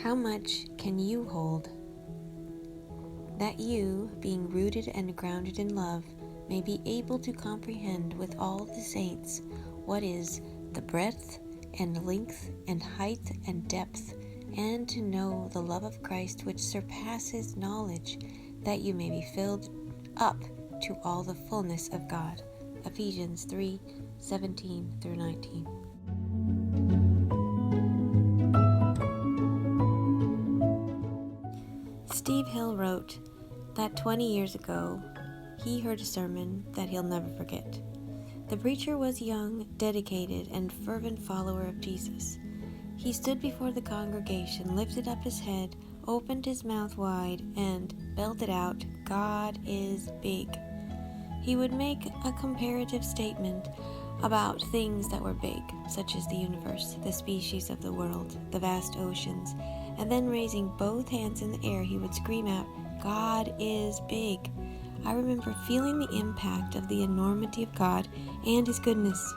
How much can you hold? That you, being rooted and grounded in love, may be able to comprehend with all the saints what is the breadth and length and height and depth, and to know the love of Christ which surpasses knowledge, that you may be filled up to all the fullness of God. Ephesians 3:17 through 19. Steve Hill wrote that 20 years ago, he heard a sermon that he'll never forget. The preacher was young, dedicated, and fervent follower of Jesus. He stood before the congregation, lifted up his head, opened his mouth wide, and belted out, "God is big." He would make a comparative statement about things that were big, such as the universe, the species of the world, the vast oceans, and then raising both hands in the air, he would scream out, "God is big." I remember feeling the impact of the enormity of God and His goodness.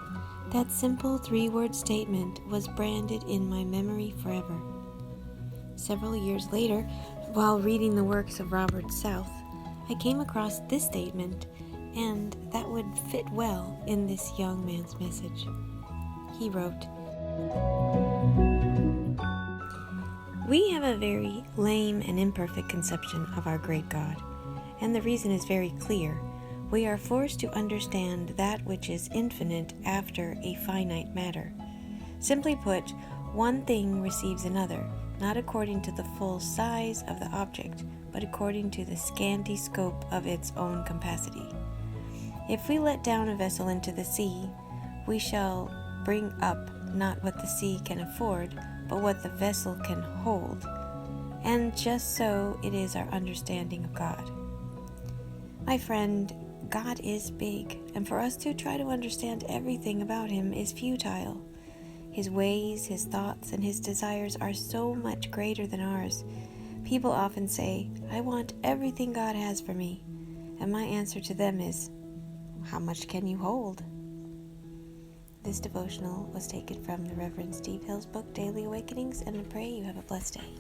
That simple 3-word statement was branded in my memory forever. Several years later, while reading the works of Robert South, I came across this statement, and that would fit well in this young man's message. He wrote, "We have a very lame and imperfect conception of our great God, and the reason is very clear. We are forced to understand that which is infinite after a finite matter. Simply put, one thing receives another, not according to the full size of the object, but according to the scanty scope of its own capacity. If we let down a vessel into the sea, we shall bring up not what the sea can afford, but what the vessel can hold. And just so it is our understanding of God." My friend, God is big, and for us to try to understand everything about Him is futile. His ways, His thoughts, and His desires are so much greater than ours. People often say, "I want everything God has for me." And my answer to them is, how much can you hold? This devotional was taken from the Reverend Steve Hills book, Daily Awakenings, and I pray you have a blessed day.